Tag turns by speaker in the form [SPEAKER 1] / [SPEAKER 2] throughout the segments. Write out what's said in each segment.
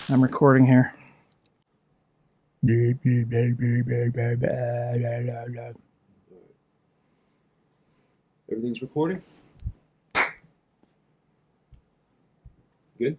[SPEAKER 1] I'm recording here.
[SPEAKER 2] Everything's recording? Good?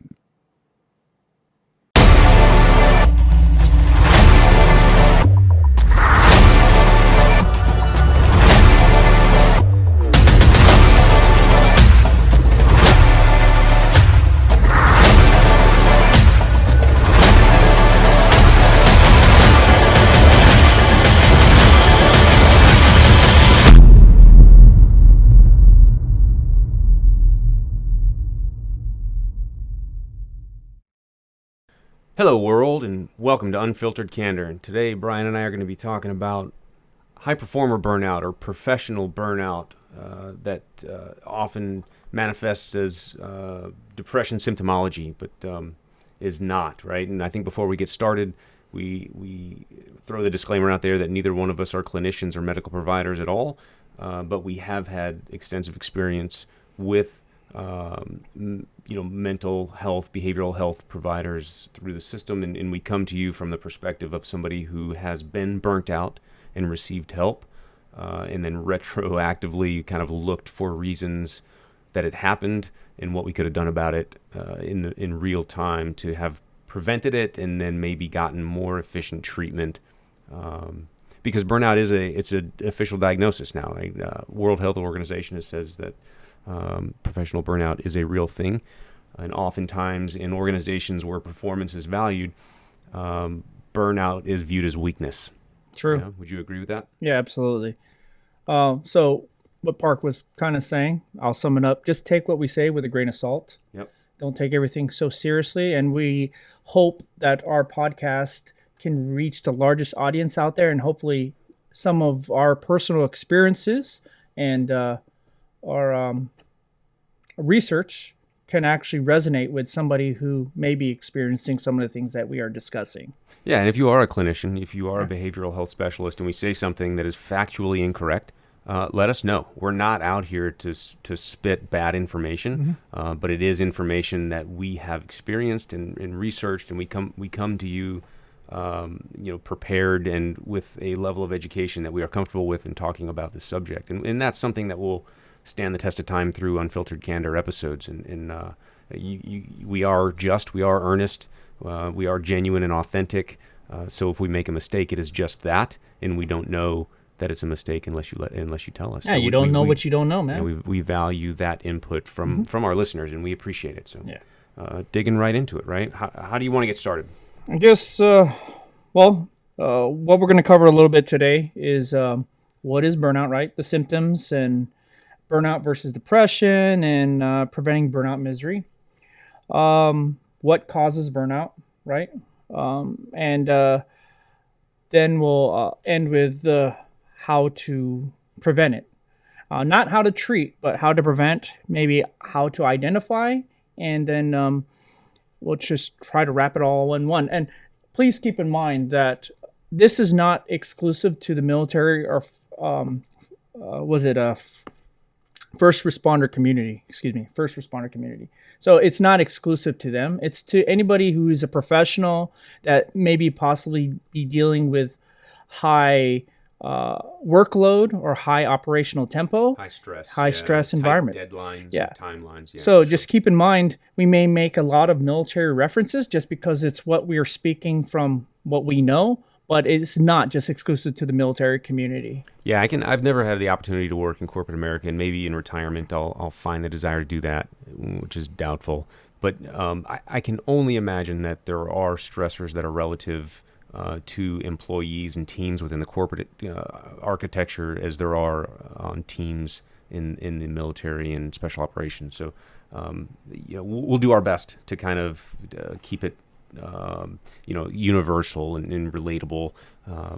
[SPEAKER 2] Hello world, and welcome to Unfiltered Candor. And today Brian and I are going to be talking about high performer burnout or professional burnout that often manifests as depression symptomology, but is not, right? And I think before we get started, we throw the disclaimer out there that neither one of us are clinicians or medical providers at all, but we have had extensive experience with mental health, behavioral health providers through the system, and we come to you from the perspective of somebody who has been burnt out and received help, and then retroactively kind of looked for reasons that it happened and what we could have done about it in real time to have prevented it, and then maybe gotten more efficient treatment. Because burnout it's an official diagnosis now. Right? World Health Organization says that professional burnout is a real thing, and oftentimes in organizations where performance is valued, burnout is viewed as weakness.
[SPEAKER 1] True.
[SPEAKER 2] Yeah? Would you agree with that?
[SPEAKER 1] Yeah, absolutely. So what Park was kind of saying, I'll sum it up. Just take what we say with a grain of salt.
[SPEAKER 2] Yep.
[SPEAKER 1] Don't take everything so seriously. And we hope that our podcast can reach the largest audience out there, and hopefully some of our personal experiences and our research can actually resonate with somebody who may be experiencing some of the things that we are discussing.
[SPEAKER 2] Yeah, and if you are a clinician, if you are a behavioral health specialist, and we say something that is factually incorrect, let us know. We're not out here to spit bad information, but it is information that we have experienced and researched, and we come to you, prepared and with a level of education that we are comfortable with in talking about this subject, and that's something that will stand the test of time through Unfiltered Candor episodes, and we are earnest, we are genuine and authentic. So if we make a mistake, it is just that, and we don't know that it's a mistake unless you tell us.
[SPEAKER 1] Yeah,
[SPEAKER 2] so
[SPEAKER 1] you don't know what you don't know, man.
[SPEAKER 2] We value that input from our listeners, and we appreciate it. So
[SPEAKER 1] Yeah.
[SPEAKER 2] Digging right into it, right? How do you want to get started?
[SPEAKER 1] I guess, what we're going to cover a little bit today is what is burnout, right? The symptoms, and burnout versus depression, and preventing burnout misery. What causes burnout, right? And then we'll end with how to prevent it. Not how to treat, but how to prevent, maybe how to identify, and then we'll just try to wrap it all in one. And please keep in mind that this is not exclusive to the military or first responder community. So it's not exclusive to them. It's to anybody who is a professional that maybe possibly be dealing with high workload or high operational tempo, high stress environment,
[SPEAKER 2] deadlines, timelines. Yeah,
[SPEAKER 1] so just keep in mind, we may make a lot of military references just because it's what we are speaking from, what we know, but it's not just exclusive to the military community.
[SPEAKER 2] Yeah, I've never had the opportunity to work in corporate America, and maybe in retirement I'll find the desire to do that, which is doubtful. But I can only imagine that there are stressors that are relative to employees and teams within the corporate architecture as there are on teams in the military and special operations. So we'll do our best to kind of keep it universal and relatable,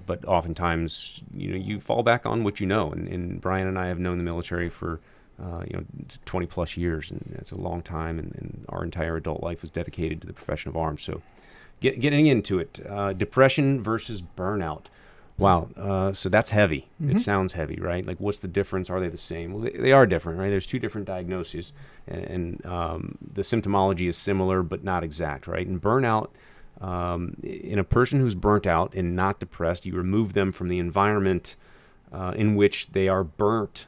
[SPEAKER 2] but oftentimes you fall back on what you know, and Brian and I have known the military for 20 plus years, and it's a long time, and our entire adult life was dedicated to the profession of arms. So getting into it, depression versus burnout. Wow. So that's heavy. It sounds heavy, right? Like, what's the difference? Are they the same? Well, they are different, right? There's two different diagnoses, and the symptomology is similar but not exact, right? And burnout In a person who's burnt out and not depressed, you remove them from the environment in which they are burnt,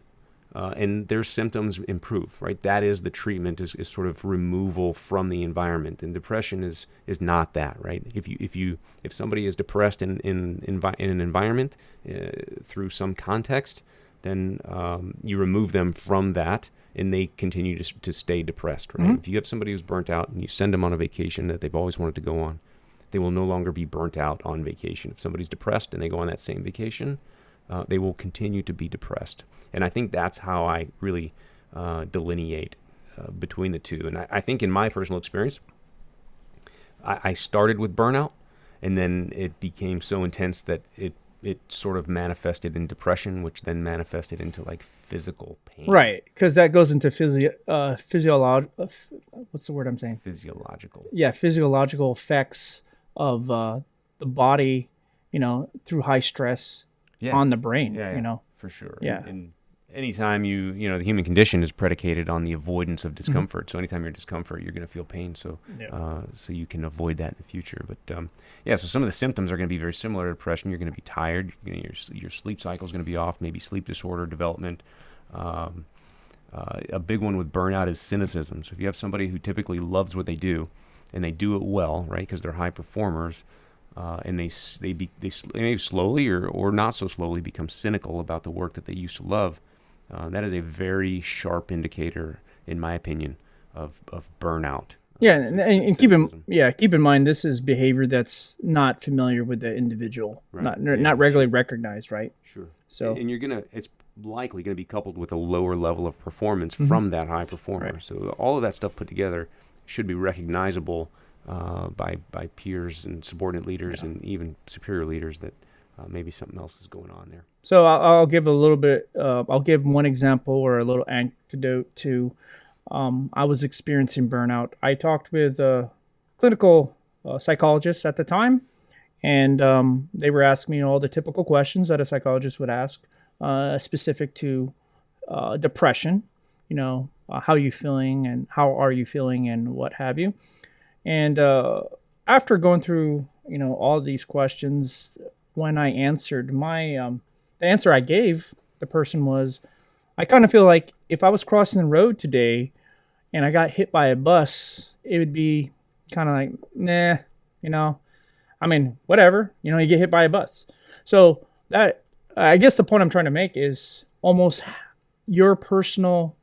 [SPEAKER 2] and their symptoms improve, right? That is the treatment, is sort of removal from the environment. And depression is not that, right? If somebody is depressed in an environment through some context, then you remove them from that, and they continue to stay depressed, right?
[SPEAKER 1] Mm-hmm.
[SPEAKER 2] If you have somebody who's burnt out and you send them on a vacation that they've always wanted to go on, they will no longer be burnt out on vacation. If somebody's depressed and they go on that same vacation, they will continue to be depressed. And I think that's how I really delineate between the two. And I think in my personal experience, I started with burnout, and then it became so intense that it sort of manifested in depression, which then manifested into like physical pain.
[SPEAKER 1] Right, because that goes into physiological. What's the word I'm saying?
[SPEAKER 2] Physiological.
[SPEAKER 1] Yeah, physiological effects of the body, through high stress on the brain.
[SPEAKER 2] Yeah, for sure.
[SPEAKER 1] Yeah.
[SPEAKER 2] And anytime the human condition is predicated on the avoidance of discomfort. So anytime you're in discomfort, you're going to feel pain. So so you can avoid that in the future. But so some of the symptoms are going to be very similar to depression. You're going to be tired. Your sleep cycle is going to be off. Maybe sleep disorder development. A big one with burnout is cynicism. So if you have somebody who typically loves what they do, and they do it well, right, because they're high performers, and they maybe slowly or not so slowly become cynical about the work that they used to love. That is a very sharp indicator, in my opinion, of burnout.
[SPEAKER 1] Yeah, and keep in mind, this is behavior that's not familiar with the individual, right. not regularly recognized, right?
[SPEAKER 2] Sure.
[SPEAKER 1] So,
[SPEAKER 2] and it's likely going to be coupled with a lower level of performance from that high performer. Right. So all of that stuff put together should be recognizable by peers and subordinate leaders and even superior leaders that maybe something else is going on there.
[SPEAKER 1] So I'll give a little bit. I'll give one example or a little anecdote to. I was experiencing burnout. I talked with a clinical psychologist at the time, and they were asking me all the typical questions that a psychologist would ask, specific to depression. How are you feeling, and how are you feeling, and what have you. And after going through, all these questions, when I answered the answer I gave the person was, I kind of feel like if I was crossing the road today and I got hit by a bus, it would be kind of like, nah, whatever, you get hit by a bus. So that, I guess the point I'm trying to make is almost your personal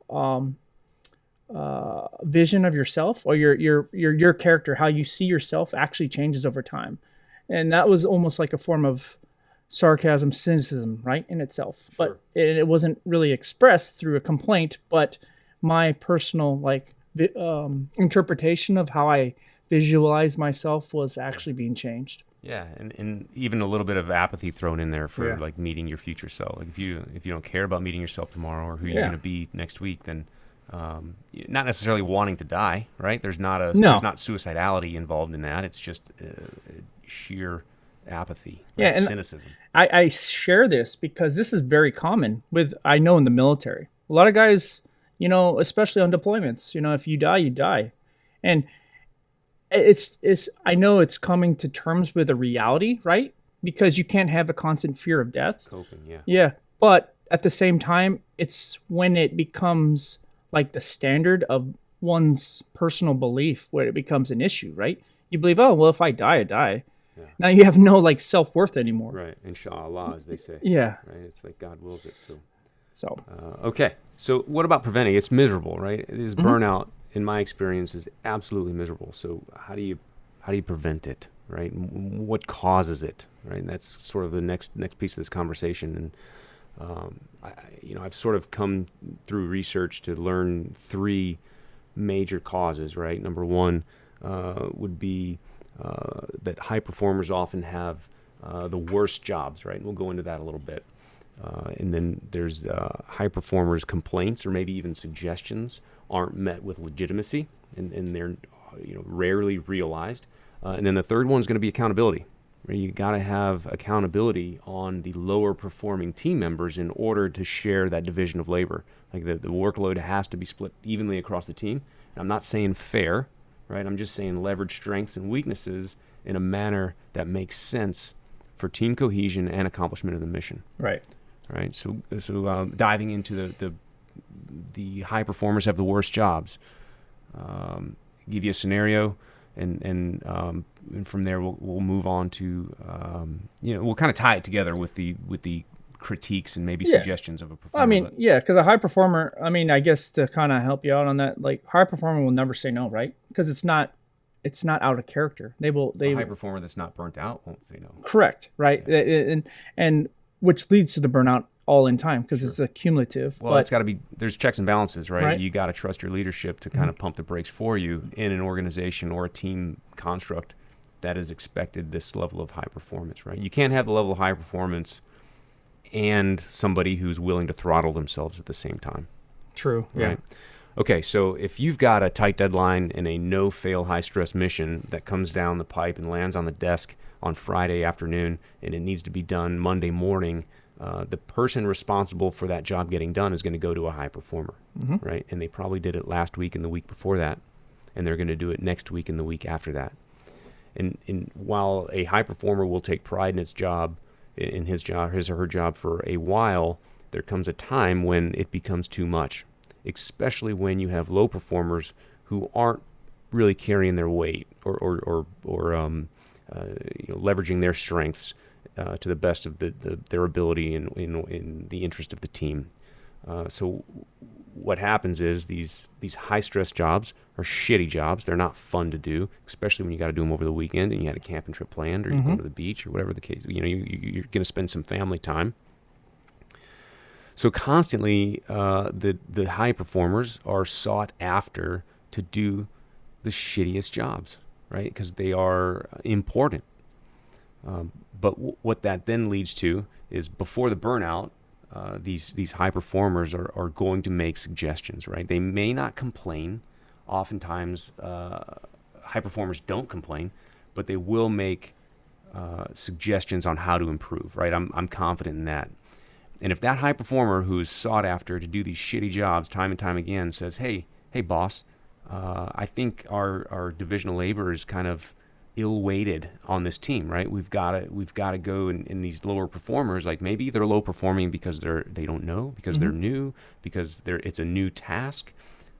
[SPEAKER 1] vision of yourself, or your character, how you see yourself, actually changes over time. And that was almost like a form of sarcasm, cynicism, right, in itself. Sure. But it wasn't really expressed through a complaint, but my personal interpretation of how I visualize myself was actually being changed.
[SPEAKER 2] Yeah, and even a little bit of apathy thrown in there for like meeting your future self. Like if you don't care about meeting yourself tomorrow or who you're going to be next week, then not necessarily wanting to die, right? There's not suicidality involved in that. It's just sheer apathy, right?
[SPEAKER 1] And cynicism. I share this because this is very common I know in the military. A lot of guys, especially on deployments, if you die, you die. And I know it's coming to terms with a reality, right? Because you can't have a constant fear of death.
[SPEAKER 2] Coping, yeah.
[SPEAKER 1] Yeah. But at the same time, it's when it becomes like the standard of one's personal belief where it becomes an issue, right? You believe, oh, well, if I die, I die. Yeah. Now you have no self-worth anymore.
[SPEAKER 2] Right. Inshallah, as they say.
[SPEAKER 1] Yeah.
[SPEAKER 2] Right. It's like God wills it.
[SPEAKER 1] So.
[SPEAKER 2] Okay. So what about preventing? It's miserable, right? This burnout, in my experience, is absolutely miserable. So how do you prevent it, right? What causes it, right? And that's sort of the next piece of this conversation. And I've sort of come through research to learn three major causes, right? Number one would be that high performers often have the worst jobs, right? And we'll go into that a little bit. And then there's high performers' complaints or maybe even suggestions aren't met with legitimacy, and they're rarely realized. And then the third one is going to be accountability. Right? You got to have accountability on the lower performing team members in order to share that division of labor. Like the workload has to be split evenly across the team. And I'm not saying fair, right? I'm just saying leverage strengths and weaknesses in a manner that makes sense for team cohesion and accomplishment of the mission.
[SPEAKER 1] Right.
[SPEAKER 2] Right. So diving into the high performers have the worst jobs. Give you a scenario, and from there we'll move on to we'll kind of tie it together with the critiques and maybe suggestions of a performer.
[SPEAKER 1] I mean, because a high performer, I guess to kind of help you out on that, like high performer will never say no, right? Because it's not out of character. A
[SPEAKER 2] high performer that's not burnt out won't say no.
[SPEAKER 1] Correct, right?
[SPEAKER 2] Yeah.
[SPEAKER 1] And which leads to the burnout all in time because it's a cumulative.
[SPEAKER 2] Well, it's got to be, there's checks and balances, right? You got to trust your leadership to kind of pump the brakes for you in an organization or a team construct that is expected this level of high performance, right? You can't have the level of high performance and somebody who's willing to throttle themselves at the same time.
[SPEAKER 1] True.
[SPEAKER 2] Right?
[SPEAKER 1] Yeah.
[SPEAKER 2] Okay, so if you've got a tight deadline and a no-fail high-stress mission that comes down the pipe and lands on the desk on Friday afternoon and it needs to be done Monday morning, the person responsible for that job getting done is going to go to a high performer, right? And they probably did it last week and the week before that, and they're going to do it next week and the week after that. And while a high performer will take pride in its job, in his or her job for a while, there comes a time when it becomes too much, especially when you have low performers who aren't really carrying their weight or leveraging their strengths to the best of their ability in the interest of the team. So what happens is these high stress jobs are shitty jobs. They're not fun to do, especially when you got to do them over the weekend and you had a camping trip planned or you're going to the beach or whatever the case. You're going to spend some family time. So constantly, the high performers are sought after to do the shittiest jobs, right? Because they are important. But what that then leads to is before the burnout, these high performers are going to make suggestions, right? They may not complain. Oftentimes, high performers don't complain, but they will make suggestions on how to improve, right? I'm confident in that. And if that high performer who is sought after to do these shitty jobs time and time again says, hey boss, I think our divisional labor is kind of ill-weighted on this team, right? We've got to go in these lower performers. Like maybe they're low performing because they don't know, because they're new, because it's a new task,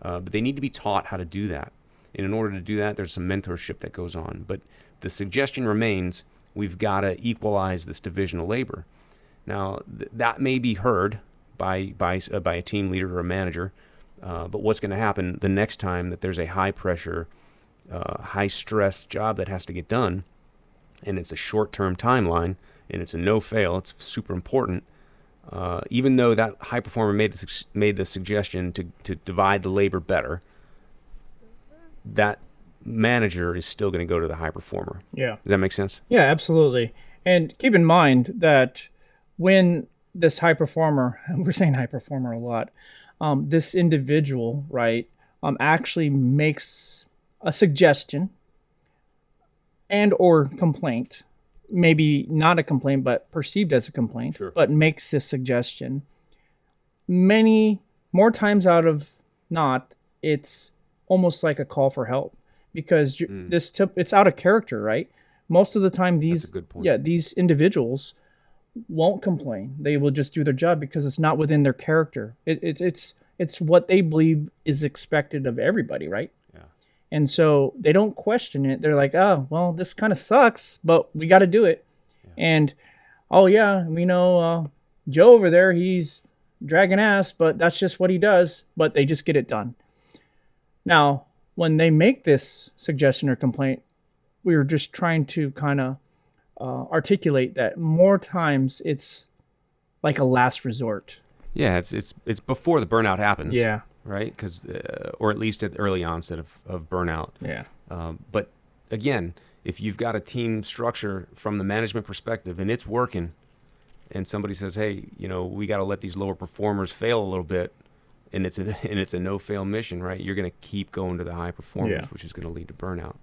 [SPEAKER 2] but they need to be taught how to do that. And in order to do that, there's some mentorship that goes on. But the suggestion remains, we've got to equalize this divisional labor. Now that may be heard by a team leader or a manager, but what's going to happen the next time that there's a high pressure, high stress job that has to get done, and it's a short-term timeline, and it's a no-fail, it's super important, even though that high performer made the suggestion to divide the labor better, that manager is still going to go to the high performer.
[SPEAKER 1] Yeah.
[SPEAKER 2] Does that make sense?
[SPEAKER 1] Yeah, absolutely. And keep in mind that when this high performer, we're saying high performer a lot, this individual, right, actually makes a suggestion and or complaint, maybe not a complaint, but perceived as a complaint, but makes this suggestion, many more times out of not, it's almost like a call for help because it's out of character, right? Most of the time, these individuals won't complain. They will just do their job because it's not within their character. It's what they believe is expected of everybody, right?
[SPEAKER 2] Yeah.
[SPEAKER 1] And so they don't question it. They're like, oh, well, this kind of sucks, but we got to do it. Yeah. And, oh, yeah, we know Joe over there, he's dragging ass, but that's just what he does. But they just get it done. Now, when they make this suggestion or complaint, we were just trying to kind of articulate that more times it's like a last resort.
[SPEAKER 2] Yeah, it's before the burnout happens.
[SPEAKER 1] Yeah.
[SPEAKER 2] Right? Because, or at least at the early onset of burnout.
[SPEAKER 1] Yeah.
[SPEAKER 2] But again, if you've got a team structure from the management perspective and it's working, and somebody says, hey, we got to let these lower performers fail a little bit, and it's a no-fail mission, right? You're going to keep going to the high performers, which is going to lead to burnout.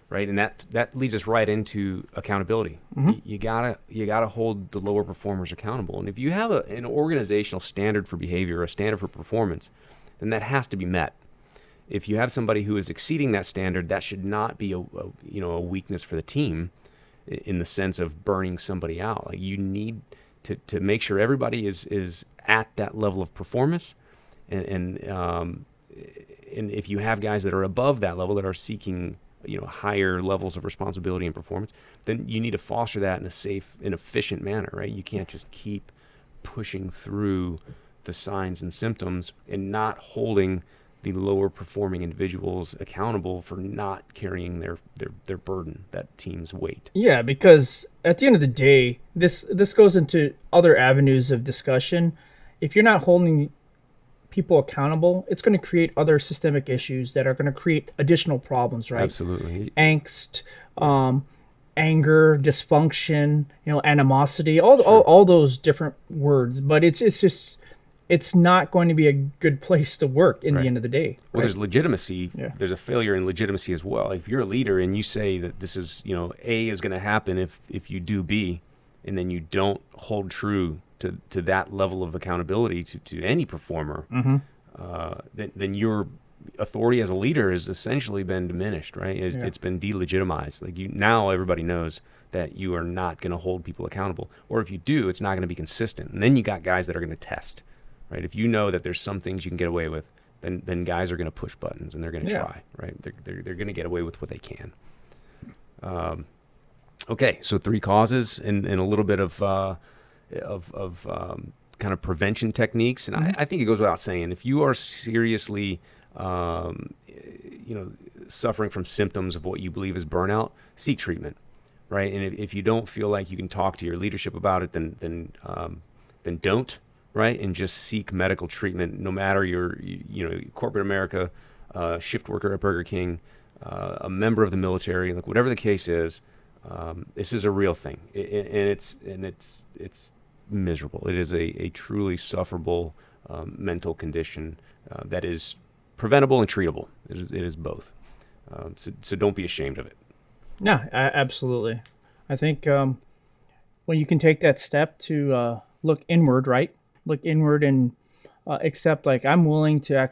[SPEAKER 2] Right, and that leads us right into accountability. You gotta hold the lower performers accountable. And if you have an organizational standard for behavior, a standard for performance, then that has to be met. if you have somebody who is exceeding that standard, that should not be a weakness for the team in the sense of burning somebody out. Like, you need to make sure everybody is at that level of performance, and if you have guys that are above that level that are seeking higher levels of responsibility and performance, then you need to foster that in a safe and efficient manner, right? You can't just keep pushing through the signs and symptoms and not holding the lower performing individuals accountable for not carrying their burden, that team's weight.
[SPEAKER 1] Yeah, because at the end of the day, this goes into other avenues of discussion. If you're not holding people accountable, it's going to create other systemic issues that are going to create additional problems, right?
[SPEAKER 2] Absolutely.
[SPEAKER 1] Angst, anger, dysfunction, animosity, all those different words. But it's not going to be a good place to work in the end of the day.
[SPEAKER 2] Well,
[SPEAKER 1] right?
[SPEAKER 2] There's legitimacy.
[SPEAKER 1] Yeah.
[SPEAKER 2] There's a failure in legitimacy as well. If you're a leader and you say that this is, A is going to happen if you do B, and then you don't hold true to that level of accountability to any performer, then your authority as a leader has essentially been diminished, right? It's been delegitimized. Like, now everybody knows that you are not going to hold people accountable, or if you do, it's not going to be consistent. And then you got guys that are going to test, right? If you know that there's some things you can get away with, then guys are going to push buttons and they're going to try, right? They're going to get away with what they can. Okay, so 3 causes and a little bit of kind of prevention techniques, and I think it goes without saying, if you are seriously suffering from symptoms of what you believe is burnout, seek treatment, right? And if you don't feel like you can talk to your leadership about it, then don't, right? And just seek medical treatment, no matter your corporate America, shift worker at Burger King, a member of the military, like whatever the case is. This is a real thing, and it's miserable. It is a truly sufferable mental condition that is preventable and treatable. It is both. So don't be ashamed of it.
[SPEAKER 1] Yeah, absolutely. I think when you can take that step to look inward, right? Look inward and accept, like, I'm willing to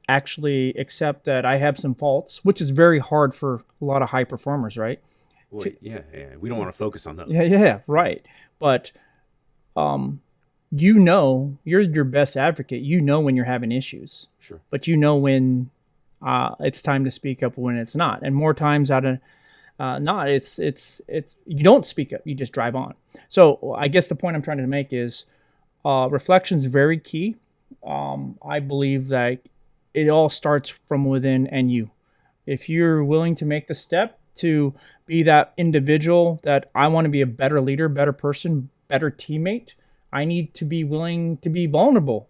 [SPEAKER 1] actually accept that I have some faults, which is very hard for a lot of high performers, right?
[SPEAKER 2] Well, yeah. We don't want to focus on those.
[SPEAKER 1] Yeah, right. But you're your best advocate. You know when you're having issues.
[SPEAKER 2] Sure.
[SPEAKER 1] But you know when it's time to speak up, when it's not. And more times out of not, it's you don't speak up. You just drive on. So I guess the point I'm trying to make is reflection is very key. I believe that it all starts from within and you. If you're willing to make the step to be that individual that I want to be a better leader, better person, better teammate, I need to be willing to be vulnerable.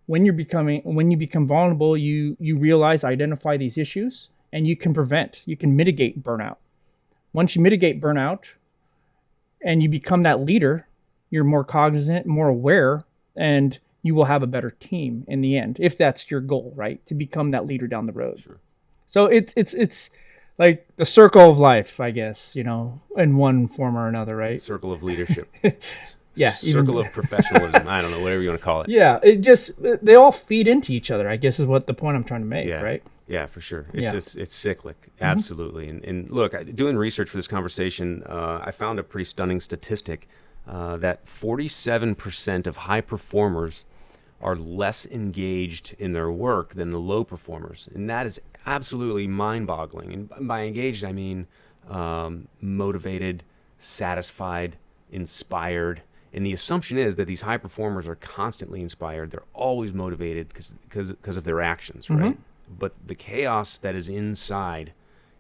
[SPEAKER 1] When you become vulnerable, you realize, identify these issues, and you can mitigate burnout. Once you mitigate burnout and you become that leader, you're more cognizant, more aware, and you will have a better team in the end, if that's your goal, right? To become that leader down the road.
[SPEAKER 2] Sure.
[SPEAKER 1] So it's like the circle of life, I guess, in one form or another, right?
[SPEAKER 2] Circle of leadership.
[SPEAKER 1] Yeah.
[SPEAKER 2] Circle of professionalism. I don't know, whatever you want to call it.
[SPEAKER 1] Yeah. They all feed into each other, I guess, is what the point I'm trying to make, right?
[SPEAKER 2] Yeah, for sure. It's cyclic. Absolutely. And look, doing research for this conversation, I found a pretty stunning statistic that 47% of high performers are less engaged in their work than the low performers. And that is absolutely mind-boggling. And by engaged, I mean motivated, satisfied, inspired. And the assumption is that these high performers are constantly inspired. They're always motivated because of their actions, right? But the chaos that is inside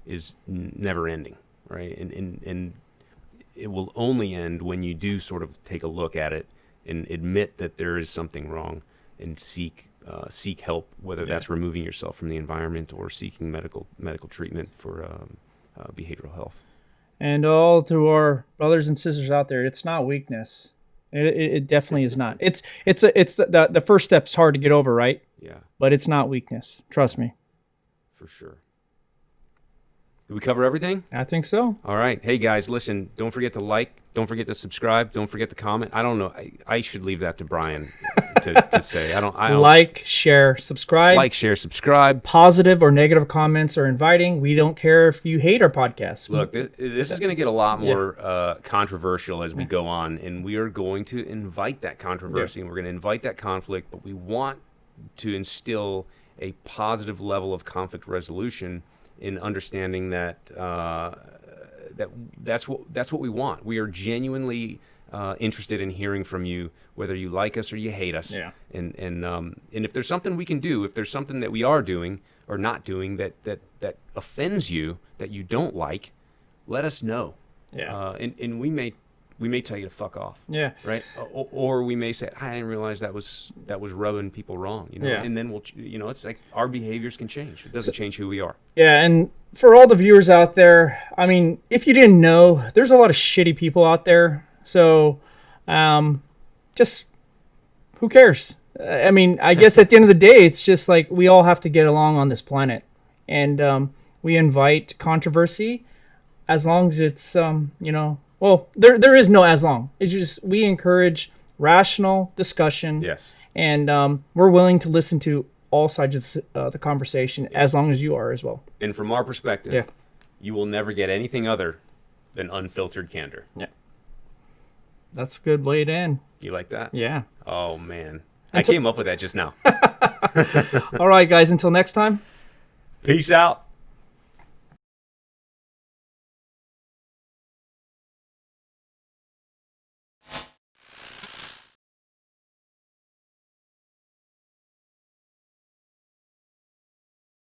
[SPEAKER 2] is never ending, right? And it will only end when you do sort of take a look at it and admit that there is something wrong and seek help, whether that's removing yourself from the environment or seeking medical treatment for behavioral health.
[SPEAKER 1] And all to our brothers and sisters out there, it's not weakness. It definitely is not. It's the first step's hard to get over, right?
[SPEAKER 2] Yeah.
[SPEAKER 1] But it's not weakness. Trust me.
[SPEAKER 2] For sure. Did we cover everything?
[SPEAKER 1] I think so.
[SPEAKER 2] All right. Hey, guys, listen, don't forget to like. Don't forget to subscribe. Don't forget to comment. I don't know. I should leave that to Brian to say. I don't
[SPEAKER 1] Like, share, subscribe.
[SPEAKER 2] like, share, subscribe.
[SPEAKER 1] Positive or negative comments are inviting. We don't care if you hate our podcast.
[SPEAKER 2] Look, this is going to get a lot more controversial as we go on, and we are going to invite that controversy, and we're going to invite that conflict, but we want to instill a positive level of conflict resolution in understanding that that's what we want. We are genuinely interested in hearing from you, whether you like us or you hate us.
[SPEAKER 1] Yeah.
[SPEAKER 2] And if there's something we can do, if there's something that we are doing or not doing that offends you, that you don't like, let us know.
[SPEAKER 1] Yeah.
[SPEAKER 2] And we may tell you to fuck off.
[SPEAKER 1] Yeah.
[SPEAKER 2] Right. Or we may say, I didn't realize that was rubbing people wrong. You know.
[SPEAKER 1] Yeah.
[SPEAKER 2] And then we'll, it's like our behaviors can change. It doesn't change who we are.
[SPEAKER 1] Yeah, and for all the viewers out there, I mean, if you didn't know, there's a lot of shitty people out there. So, just who cares? I mean, I guess at the end of the day, it's just like we all have to get along on this planet, and we invite controversy as long as it's well, there is no as long. It's just we encourage rational discussion.
[SPEAKER 2] Yes.
[SPEAKER 1] And we're willing to listen to all sides of the conversation as long as you are as well.
[SPEAKER 2] And from our perspective, you will never get anything other than unfiltered candor.
[SPEAKER 1] Yeah. That's a good way to end.
[SPEAKER 2] You like that?
[SPEAKER 1] Yeah.
[SPEAKER 2] Oh, man. I came up with that just now.
[SPEAKER 1] All right, guys. Until next time.
[SPEAKER 2] Peace out.